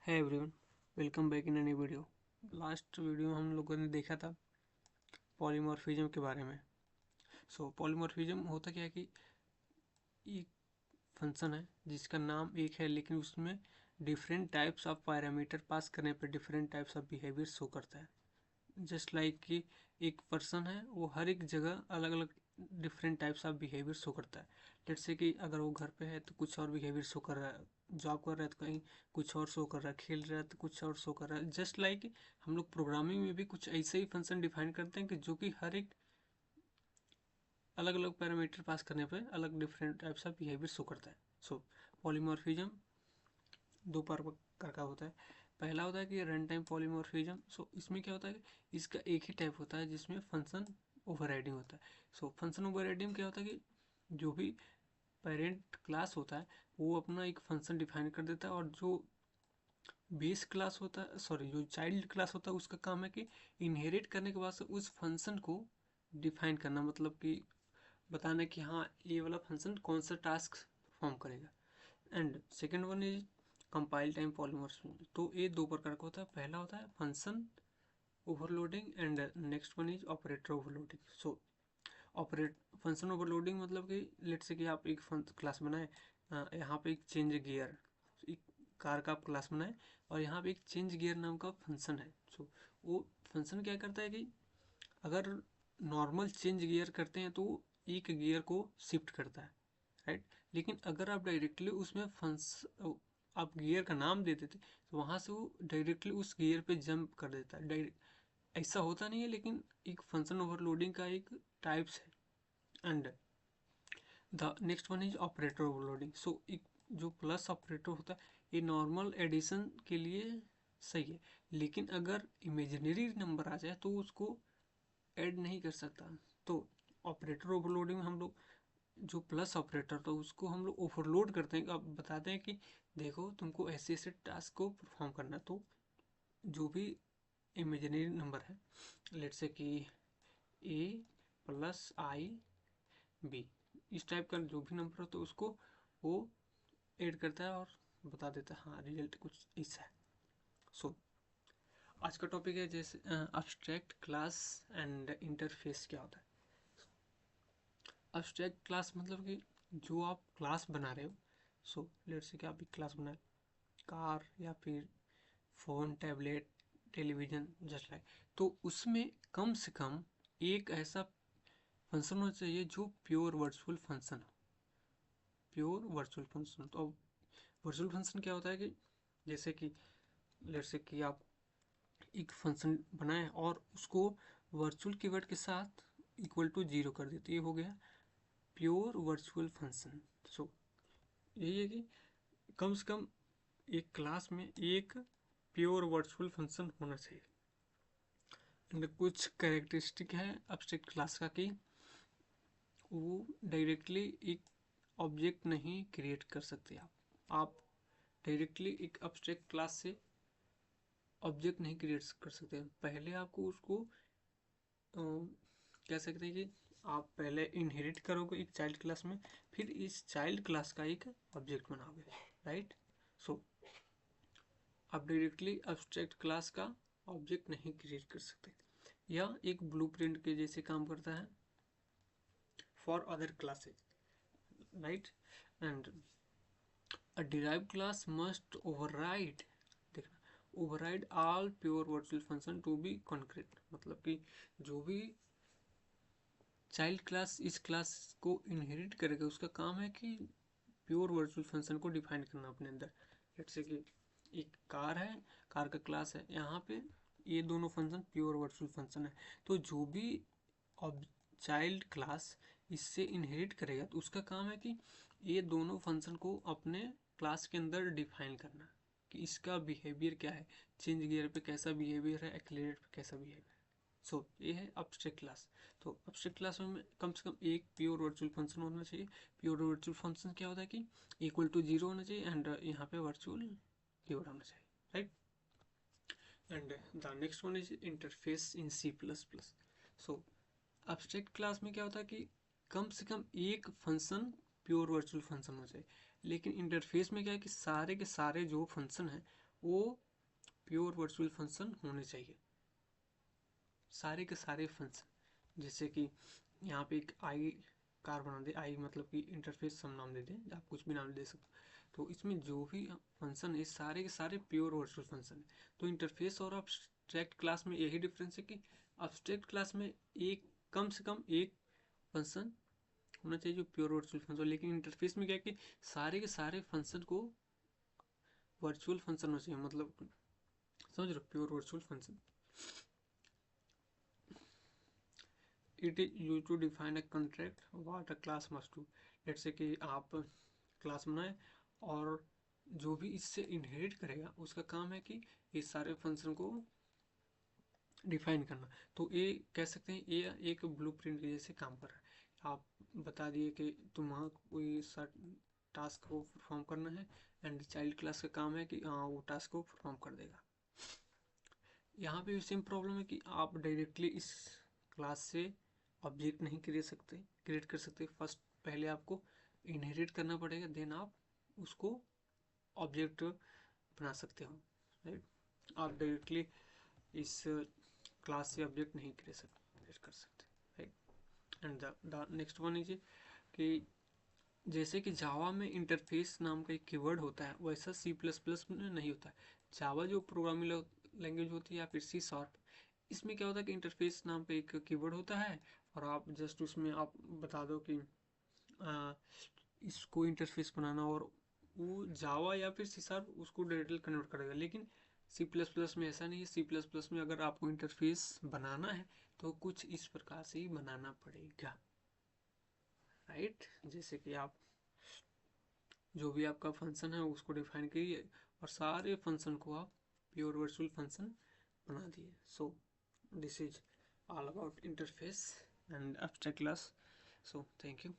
है everyone, welcome back in a new video. Last video में हम लोगों ने देखा था पॉलीमॉर्फिज्म के बारे में। पॉलीमॉर्फिज्म होता क्या है कि एक फंक्शन है जिसका नाम एक है, लेकिन उसमें different types of parameter pass करने पर different types of behaviour show करता है। जस्ट लाइक कि एक पर्सन है, वो हर एक जगह अलग अलग different types of behaviour show करता है। लेट्स से कि अगर वो घर पे है तो कुछ और बिहेवियर शो कर रहा है, जॉब कर रहा है तो कहीं कुछ और शो कर रहा है, खेल रहा है तो कुछ और शो कर रहा है। जस्ट लाइक हम लोग प्रोग्रामिंग में भी कुछ ऐसे ही फंक्शन डिफाइन करते हैं कि जो कि हर एक अलग अलग पैरामीटर पास करने पर अलग different types of behaviour show करता है। पॉलीमॉर्फिज्म दो प्रकार का होता है। पहला होता है कि रन टाइम पॉलीमॉर्फिज्म। इसमें क्या होता है कि इसका एक ही टाइप होता है जिसमें फंक्शन ओवरराइडिंग होता है। फंक्शन ओवरराइडिंग क्या होता है कि जो भी पेरेंट क्लास होता है वो अपना एक फंक्शन डिफाइन कर देता है, और जो बेस क्लास होता है, सॉरी, जो चाइल्ड क्लास होता है उसका काम है कि इनहेरिट करने के बाद से उस फंक्शन को डिफाइन करना, मतलब कि बताना कि हाँ ये वाला फंक्शन कौन सा टास्क परफॉर्म करेगा। And second one is compile time polymorphism. तो ये दो प्रकार का होता है। पहला होता है function overloading and next one is operator overloading. Operate function overloading मतलब कि लेट से कि आप एक क्लास बनाए, यहाँ पे एक चेंज गियर, एक कार का आप क्लास बनाए और यहाँ पे एक चेंज गियर नाम का फंक्शन है। वो फंक्शन क्या करता है कि अगर नॉर्मल चेंज गियर करते हैं तो एक गियर को शिफ्ट करता है, राइट। लेकिन अगर आप डायरेक्टली उसमें आप गियर का नाम दे देते तो वहाँ से वो डायरेक्टली उस गियर पे जंप कर देता है। डायरेक्ट ऐसा होता नहीं है, लेकिन एक फंक्शन ओवरलोडिंग का एक टाइप्स है। And the next one is operator overloading. एक जो प्लस ऑपरेटर होता है ये नॉर्मल एडिशन के लिए सही है, लेकिन अगर इमेजिनरी नंबर आ जाए तो उसको ऐड नहीं कर सकता। तो ऑपरेटर ओवरलोडिंग में हम लोग जो प्लस ऑपरेटर तो उसको हम लोग ओवरलोड करते हैं। अब बताते हैं कि देखो तुमको ऐसे ऐसे टास्क को परफॉर्म करना है। तो जो भी इमेजिनरी नंबर है, लेट से कि ए प्लस आई बी, इस टाइप का जो भी नंबर हो तो उसको वो ऐड करता है और बता देता है हाँ रिजल्ट कुछ ऐसा है। सो आज का टॉपिक है जैसे अब्स्ट्रैक्ट क्लास एंड इंटरफेस क्या होता है। अब्स्ट्रैक्ट क्लास मतलब कि जो आप क्लास बना रहे हो, लेट से कि आप एक क्लास बनाए कार या फिर phone, tablet, television, just like, तो उसमें कम से कम एक ऐसा फंक्शन होना चाहिए जो प्योर वर्चुअल फंक्शन हो। Pure virtual function. तो अब वर्चुअल फंक्शन क्या होता है कि जैसे कि लेट से कि आप एक फंक्शन बनाए और उसको वर्चुअल कीवर्ड के साथ इक्वल टू जीरो कर देते, ये हो गया प्योर वर्चुअल फंक्शन। यही है कि कम से कम एक क्लास में एक प्योर वर्चुअल फंक्शन होना चाहिए। एंड कुछ कैरेक्टरिस्टिक है एब्स्ट्रैक्ट क्लास का कि वो डायरेक्टली एक ऑब्जेक्ट नहीं क्रिएट कर सकते। आप डायरेक्टली एक एब्स्ट्रैक्ट क्लास से ऑब्जेक्ट नहीं क्रिएट कर सकते। पहले आपको उसको कह सकते हैं कि आप पहले इनहेरिट करोगे एक चाइल्ड क्लास में, फिर इस चाइल्ड क्लास का एक ऑब्जेक्ट बनाओगे, राइट। सो आप डायरेक्टली एब्स्ट्रैक्ट क्लास का ऑब्जेक्ट नहीं क्रिएट कर सकते। यह एक ब्लूप्रिंट के जैसे काम करता है for other classes, right. And a derived class must override, देखना, override all pure virtual function to be concrete. मतलब कि जो भी चाइल्ड क्लास इस क्लास को इनहेरिट करेगा उसका काम है कि प्योर वर्चुअल फंक्शन को डिफाइन करना अपने अंदर। जैसे कि एक कार है, कार का क्लास है, यहाँ पे ये दोनों फंक्शन प्योर वर्चुअल फंक्शन है। तो जो भी अब चाइल्ड क्लास इससे इनहेरिट करेगा तो उसका काम है कि ये दोनों फंक्शन को अपने क्लास के अंदर डिफाइन करना कि इसका बिहेवियर क्या है, चेंज गियर पे कैसा बिहेवियर है, एक्सीलरेट पे कैसा बिहेवियर है। ये है एब्स्ट्रैक्ट क्लास। तो एब्स्ट्रैक्ट क्लास में कम से कम एक प्योर वर्चुअल फंक्शन होना चाहिए। प्योर वर्चुअल फंक्शन क्या होता है कि इक्वल टू जीरो होना चाहिए एंड यहाँ पे वर्चुअल कीवर्ड होना चाहिए, right. And the next one is interface in C++। So abstract class में क्या होता है कि कम से कम एक फंक्शन प्योर वर्चुअल फंक्शन होना चाहिए, लेकिन इंटरफेस में क्या है कि सारे के सारे जो फंक्शन हैं वो प्योर वर्चुअल फंक्शन होने चाहिए, सारे के सारे फंक्शन। जैसे कि यहाँ पे एक आई कार बना दे, आई मतलब कि इंटरफेस हम नाम दे दें, आप कुछ भी नाम दे सकते हो। तो इसमें जो भी फंक्शन है सारे के सारे प्योर वर्चुअल फंक्शन है। तो इंटरफेस और अब्स्ट्रैक्ट क्लास में यही डिफरेंस है कि अब्स्ट्रैक्ट क्लास में एक कम से कम एक फंक्शन होना चाहिए जो प्योर वर्चुअल फंक्शन, लेकिन इंटरफेस में क्या है कि सारे के सारे फंक्शन को वर्चुअल फंक्शन होना चाहिए, मतलब समझ रहे हो, pure virtual function. It is use to define a contract what a class must do. जैसे कि आप क्लास बनाए और जो भी इससे इनहेरिट करेगा उसका काम है कि इस सारे फंक्शन को डिफाइन करना। तो ये कह सकते हैं ये एक ब्लूप्रिंट के जैसे काम कर रहा है। आप बता दिए कि तुम्हारा कोई टास्क को परफॉर्म करना है एंड चाइल्ड क्लास का काम है कि हाँ वो टास्क को परफॉर्म कर देगा। यहाँ पे सेम प्रॉब्लम है कि आप डायरेक्टली इस क्लास से ऑब्जेक्ट नहीं क्रिएट कर सकते। फर्स्ट पहले आपको इनहेरिट करना पड़ेगा, देन आप उसको ऑब्जेक्ट बना सकते हो, राइट। आप डायरेक्टली इस क्लास से ऑब्जेक्ट नहीं क्रिएट कर सकते, right. And the next one is कि जैसे कि जावा में इंटरफेस नाम का एक कीवर्ड होता है, वैसा सी प्लस प्लस में नहीं होता है। जावा जो प्रोग्रामिंग लैंग्वेज होती है या फिर सी शार्प, इसमें क्या होता है कि इंटरफेस नाम पे एक कीवर्ड होता है और आप जस्ट उसमें आप बता दो कि इसको इंटरफेस बनाना, और वो जावा या फिर सी शार्प उसको डायरेक्टली कन्वर्ट करेगा। लेकिन सी प्लस प्लस में ऐसा नहीं है। सी प्लस प्लस में अगर आपको इंटरफेस बनाना है तो कुछ इस प्रकार से ही बनाना पड़ेगा, राइट। जैसे कि आप जो भी आपका फंक्शन है उसको डिफाइन कीजिए और सारे फंक्शन को आप प्योर वर्चुअल फंक्शन बना दिए। So this is all about interface and abstract class. So thank you.